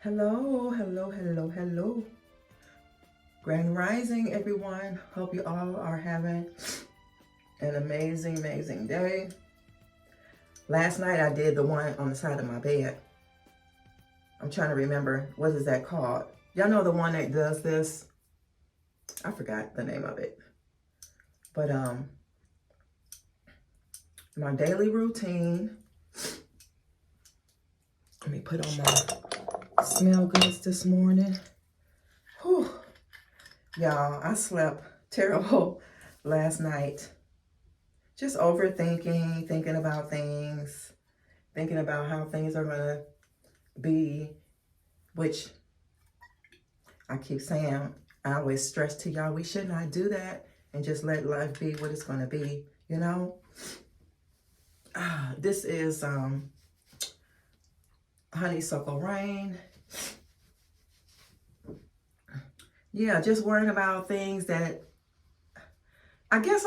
Hello, hello, hello, hello. Grand Rising, everyone. Hope you all are having an amazing, amazing day. Last night I did the one on the side of my bed. I'm trying to remember, what is that called? Y'all know the one that does this? I forgot the name of it. But my daily routine. Let me put on my smell goods this morning. Whew. Y'all, I slept terrible last night. Just overthinking, thinking about things, thinking about how things are gonna be, which I keep saying, I always stress to y'all, we should not do that and just let life be what it's gonna be, you know? This is honeysuckle rain. Yeah, just worrying about things that I guess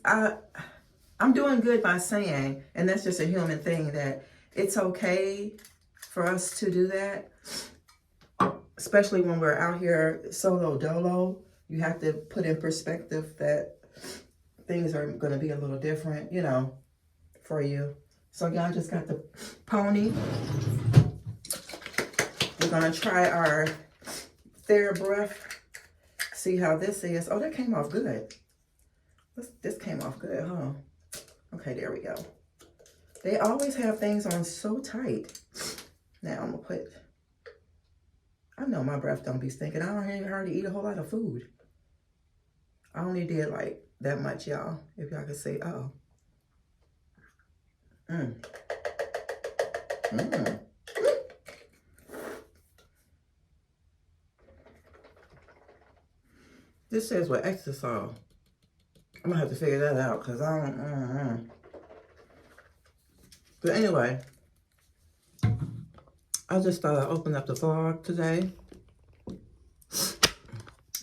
I'm doing good by saying, and that's just a human thing, that it's okay for us to do that, especially when we're out here solo dolo. You have to put in perspective that things are going to be a little different, you know, for you. So y'all just got the pony. We're going to try our TheraBreath. See how this is. Oh, that came off good. This came off good, huh? Okay, there we go. They always have things on so tight. Now I'm gonna put, I know my breath don't be stinking. I don't even hardly eat a whole lot of food. I only did like that much, y'all. If y'all could say, uh-oh. This says with extra salt. I'm gonna have to figure that out because I don't. But anyway, I just thought I'd open up the vlog today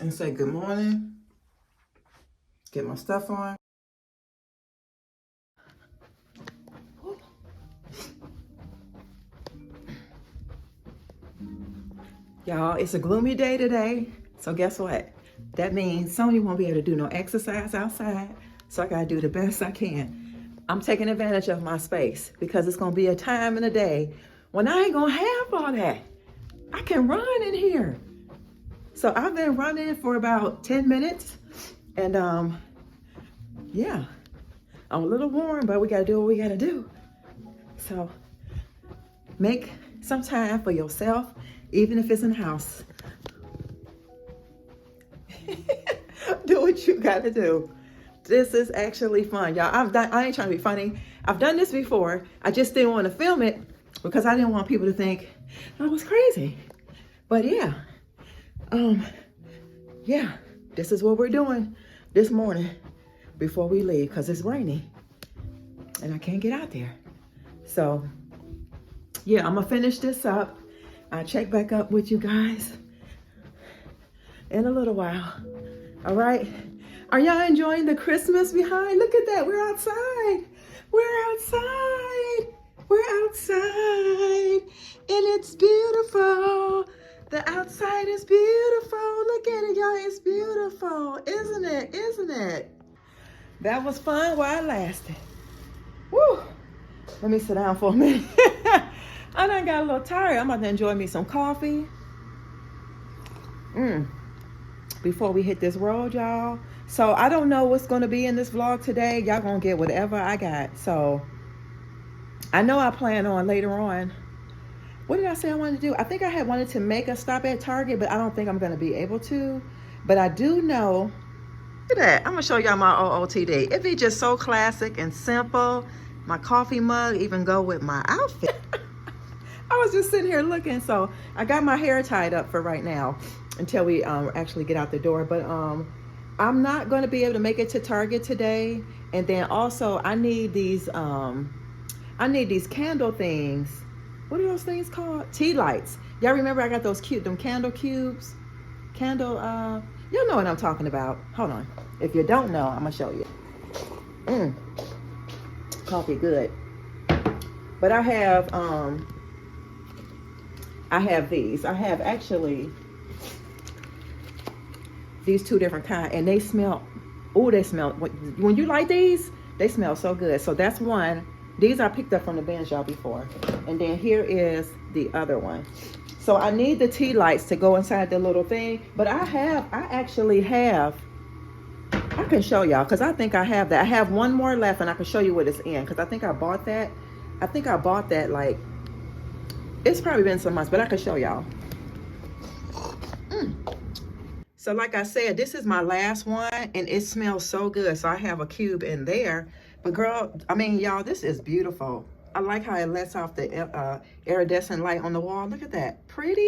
and say good morning. Get my stuff on. Y'all, it's a gloomy day today. So guess what? That means Sonya won't be able to do no exercise outside. So I gotta do the best I can. I'm taking advantage of my space because it's gonna be a time in the day when I ain't gonna have all that. I can run in here. So I've been running for about 10 minutes and yeah, I'm a little warm, but we gotta do what we gotta do. So make some time for yourself, even if it's in the house. Do what you gotta do. This is actually fun, y'all. I ain't trying to be funny. I've done this before. I just didn't want to film it because I didn't want people to think I was crazy. But yeah, yeah, this is what we're doing this morning before we leave because it's raining and I can't get out there. So yeah, I'm gonna finish this up. I'll check back up with you guys in a little while. All right. Are y'all enjoying the Christmas behind? Look at that. We're outside. We're outside. We're outside. And it's beautiful. The outside is beautiful. Look at it, y'all. It's beautiful. Isn't it? Isn't it? That was fun while it lasted. Woo. Let me sit down for a minute. I done got a little tired. I'm about to enjoy me some coffee. Before we hit this road, y'all. So I don't know what's going to be in this vlog today. Y'all going to get whatever I got. So I know I plan on later on. What did I say I wanted to do? I think I had wanted to make a stop at Target, but I don't think I'm going to be able to. But I do know. Look at that. I'm going to show y'all my OOTD. It be just so classic and simple. My coffee mug even go with my outfit. I was just sitting here looking. So I got my hair tied up for right now until we actually get out the door. But I'm not going to be able to make it to Target today. And then also I need these candle things. What are those things called? Tea lights. Y'all remember I got those them candle cubes? Y'all know what I'm talking about. Hold on. If you don't know, I'm going to show you. Coffee good. But I have I have these. I have actually these 2 different kinds, and they smell, oh, they smell, when you like these, they smell so good. So that's one. These I picked up from the bins, y'all, before. And then here is the other one. So I need the tea lights to go inside the little thing, but I actually have, I can show y'all, because I think I have that. I have one more left, and I can show you what it's in, because I think I bought that. I think I bought that, like, it's probably been some months, but I can show y'all. So like I said, this is my last one, and it smells so good. So I have a cube in there. But girl, I mean, y'all, this is beautiful. I like how it lets off the iridescent light on the wall. Look at that. Pretty,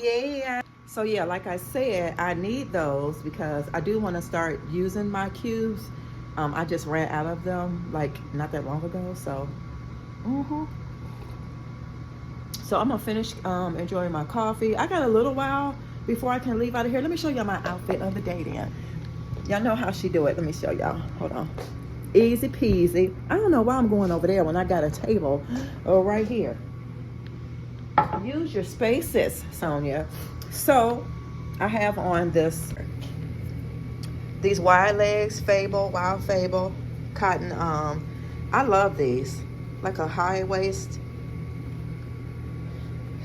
yeah. So yeah, like I said, I need those because I do want to start using my cubes. I just ran out of them, like, not that long ago, so. So I'm gonna finish enjoying my coffee. I got a little while before I can leave out of here. Let me show y'all my outfit of the day then. Y'all know how she do it. Let me show y'all. Hold on. Easy peasy. I don't know why I'm going over there when I got a table right here. Use your spaces, Sonia. So I have on these wide legs, wild fable cotton. I love these, like a high waist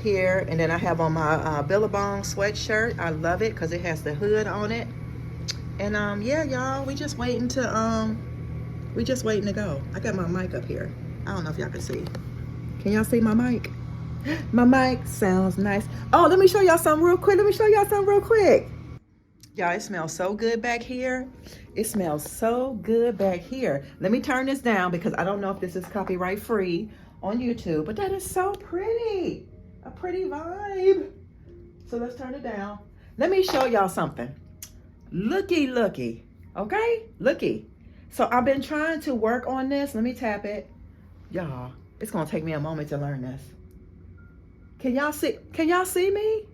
here, and then I have on my Billabong sweatshirt. I love it because it has the hood on it. And yeah, y'all, we just waiting to go. I got my mic up here. I don't know if y'all can see. Can y'all see my mic? My mic sounds nice. Oh, let me show y'all something real quick. Y'all, it smells so good back here. It smells so good back here. Let me turn this down because I don't know if this is copyright free on YouTube, but that is so pretty. A pretty vibe. So let's turn it down. Let me show y'all something. Looky, okay? Looky. So I've been trying to work on this. Let me tap it. Y'all, it's gonna take me a moment to learn this. Can y'all see me?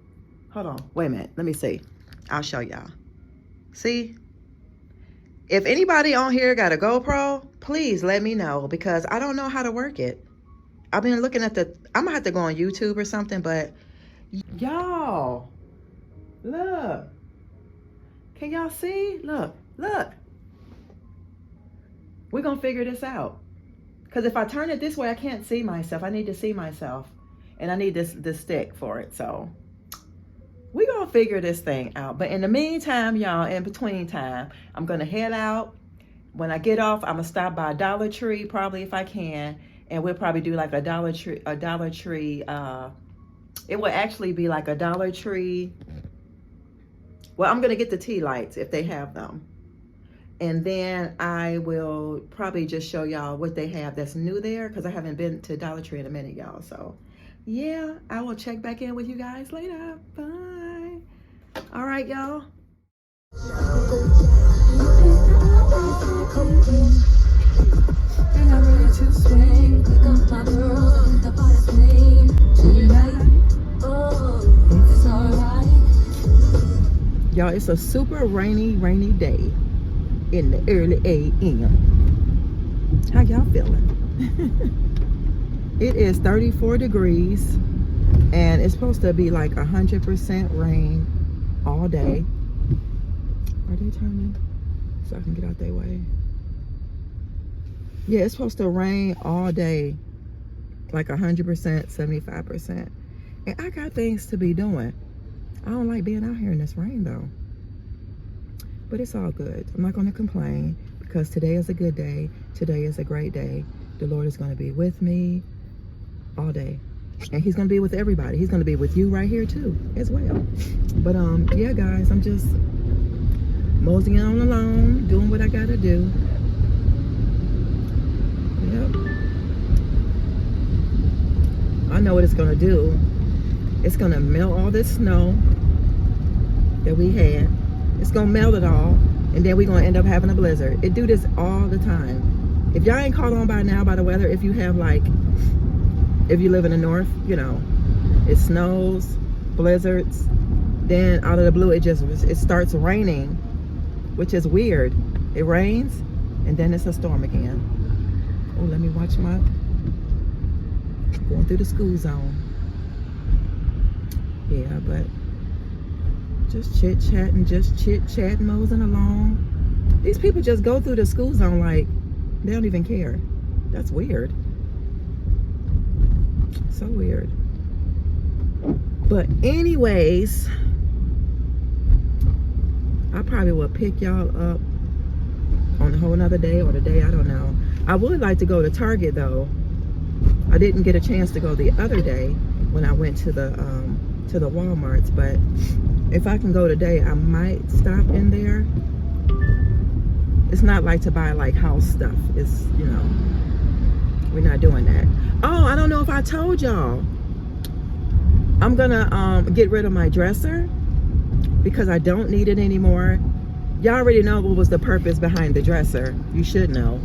Hold on, wait a minute, let me see. I'll show y'all. See? If anybody on here got a GoPro, please let me know because I don't know how to work it. I've been looking at I'm gonna have to go on YouTube or something, but y'all, look. Can y'all see? Look. We're gonna figure this out. Because if I turn it this way, I can't see myself. I need to see myself. And I need this stick for it. So we're gonna figure this thing out. But in the meantime, y'all, in between time, I'm gonna head out. When I get off, I'm gonna stop by Dollar Tree, probably if I can. And we'll probably do like a Dollar Tree, it will actually be like a Dollar Tree. Well, I'm gonna get the tea lights if they have them. And then I will probably just show y'all what they have that's new there because I haven't been to Dollar Tree in a minute, y'all. So yeah, I will check back in with you guys later. Bye. All right, y'all. And I'm ready to swing. Click on my girl with the body's name. Tonight, oh, it's alright. Y'all, it's a super rainy day in the early a.m. How y'all feeling? It is 34 degrees and it's supposed to be like 100% rain all day. Are they turning so I can get out their way? Yeah, it's supposed to rain all day, like 100%, 75%. And I got things to be doing. I don't like being out here in this rain though. But it's all good. I'm not going to complain because today is a good day. Today is a great day. The Lord is going to be with me all day. And he's going to be with everybody. He's going to be with you right here too as well. But yeah, guys, I'm just moseying on along, doing what I got to do. Yep. I know what it's going to do. It's going to melt all this snow that we had. It's gonna melt it all, and then we're gonna end up having a blizzard. It do this all the time. If y'all ain't caught on by now by the weather, if you have like, if you live in the north, you know, it snows, blizzards, then out of the blue it starts raining, which is weird. It rains, and then it's a storm again. Oh, let me watch my, going through the school zone. Yeah, but just chit-chatting, moseying along. These people just go through the school zone like they don't even care. That's weird. So weird. But anyways, I probably will pick y'all up on a whole nother day or the day, I don't know. I would like to go to Target though. I didn't get a chance to go the other day when I went to the Walmarts, but if I can go today, I might stop in there. It's not like to buy like house stuff. It's, you know, we're not doing that. Oh, I don't know if I told y'all. I'm gonna get rid of my dresser because I don't need it anymore. Y'all already know what was the purpose behind the dresser. You should know.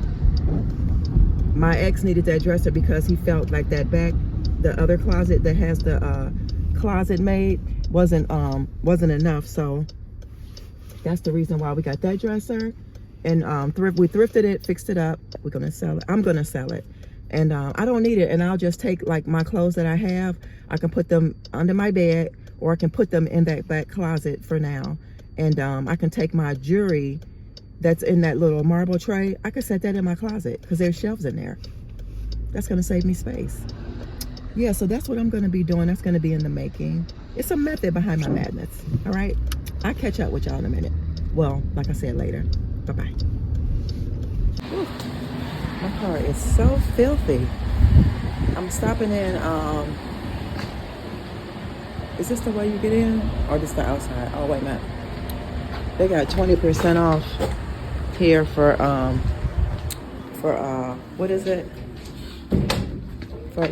My ex needed that dresser because he felt like that the other closet that has the closet made wasn't enough. So that's the reason why we got that dresser. And we thrifted it, fixed it up. We're gonna sell it. I'm gonna sell it. And I don't need it. And I'll just take like my clothes that I have. I can put them under my bed, or I can put them in that back closet for now. And I can take my jewelry that's in that little marble tray. I can set that in my closet because there's shelves in there. That's gonna save me space. Yeah, so that's what I'm gonna be doing. That's gonna be in the making. It's a method behind my madness. All right, I'll catch up with y'all in a minute. Well, like I said, later. Bye-bye. My car is so filthy. I'm stopping in, is this the way you get in? Or just the outside? Oh, wait a minute. They got 20% off here for what is it? For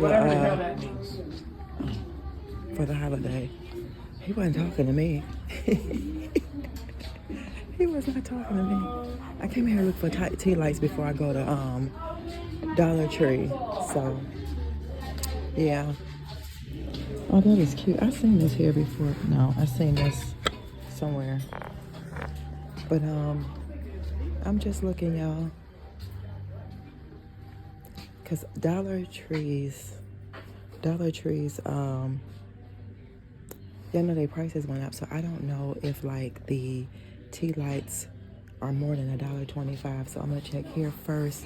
the holiday. He wasn't talking to me. He was not talking to me. I came here to look for tea lights before I go to Dollar Tree. So, yeah. Oh, that is cute. I've seen this here before. No, I've seen this somewhere. But I'm just looking, y'all. Because Dollar Trees, y'all know their prices went up. So I don't know if like the tea lights are more than $1.25. So I'm gonna check here first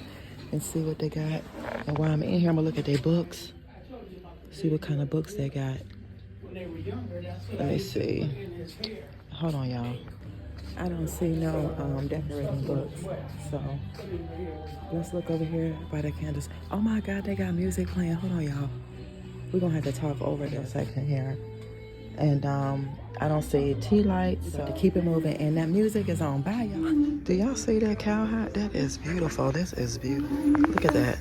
and see what they got. And while I'm in here, I'm gonna look at their books, see what kind of books they got. Let me see. Hold on, y'all. I don't see no decorating books. So let's look over here by the candles. Oh my God, they got music playing. Hold on, y'all. We're gonna have to talk over it a second here. And I don't see tea lights, so to keep it moving. And that music is on. Bye, y'all. Do y'all see that cowhide? That is beautiful. This is beautiful. Look at that.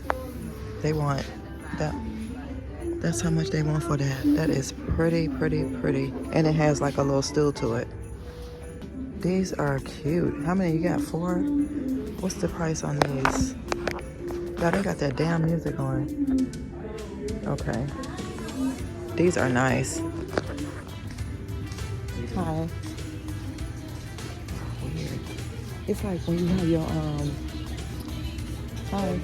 They want that. That's how much they want for that. That is pretty, pretty, pretty. And it has like a little stool to it. These are cute. How many you got? 4? What's the price on these? God, they got that damn music on. Okay. These are nice. Hi. Weird. It's like when you have your hi.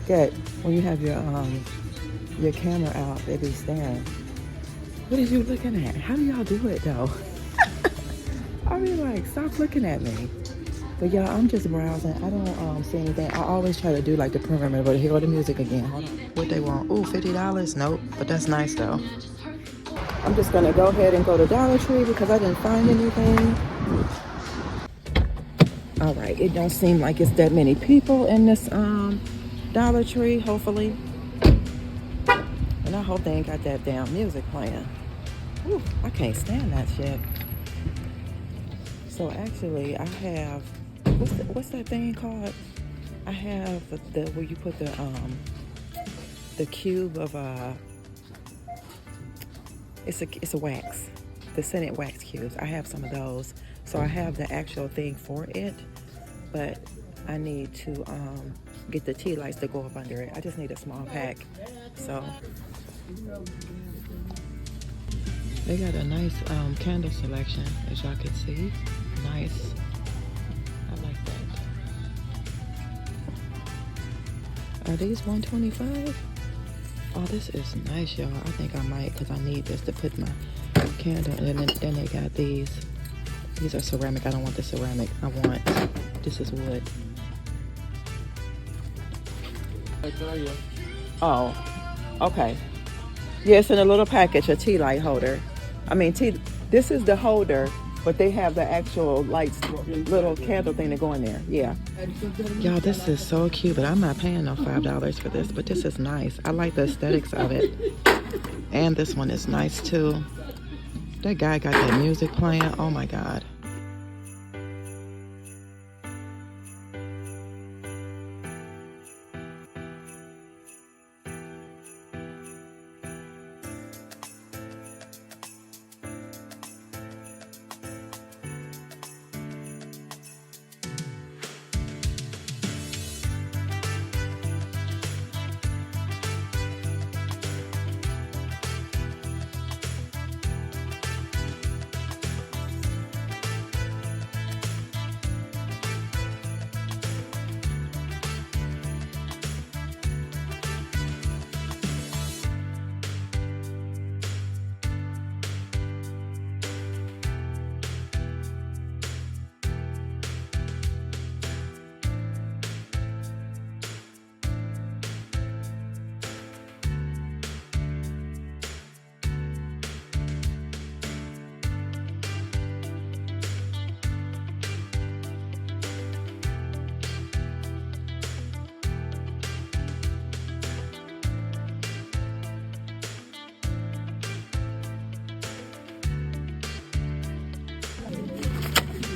Good. When you have your camera out, they be staring. What are you looking at? How do y'all do it though? I mean, like, stop looking at me. But y'all, I'm just browsing. I don't see anything. I always try to do like the perimeter, but here go the music again. Hold on. What they want? Ooh, $50? Nope. But that's nice though. I'm just gonna go ahead and go to Dollar Tree because I didn't find anything. All right, it don't seem like it's that many people in this Dollar Tree, hopefully. And I hope they ain't got that damn music playing. Ooh, I can't stand that shit. So actually, I have, what's that thing called? I have the where you put the cube of it's a wax, the scented wax cubes. I have some of those. So I have the actual thing for it, but I need to get the tea lights to go up under it. I just need a small pack. So they got a nice candle selection, as y'all can see. Nice. I like that. Are these $125? Oh, this is nice, y'all. I think I might, because I need this to put my candle. And then they got these. These are ceramic. I don't want the ceramic. I want, this is wood. Oh, okay. Yeah, it's in a little package, a tea light holder. I mean, this is the holder, but they have the actual lights, little candle thing to go in there. Yeah. Y'all, this is so cute, but I'm not paying no $5 for this, but this is nice. I like the aesthetics of it. And this one is nice too. That guy got that music playing. Oh my God.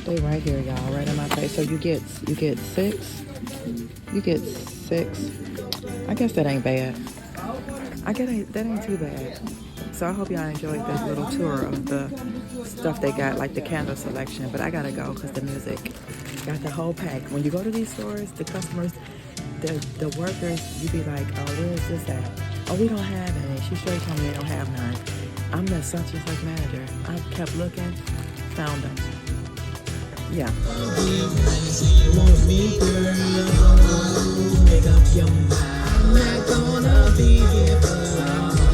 They right here, y'all, right in my face. So you get 6. You get 6. I guess that ain't bad. That ain't too bad. So I hope y'all enjoyed this little tour of the stuff they got, like the candle selection. But I gotta go because the music got the whole pack. When you go to these stores, the customers, the workers, you be like, oh, where is this at? Oh, we don't have any. She straight told me they don't have none. I'm the such and such manager. I kept looking, found them. Yeah. Make up your mind. I'm not gonna be here for long.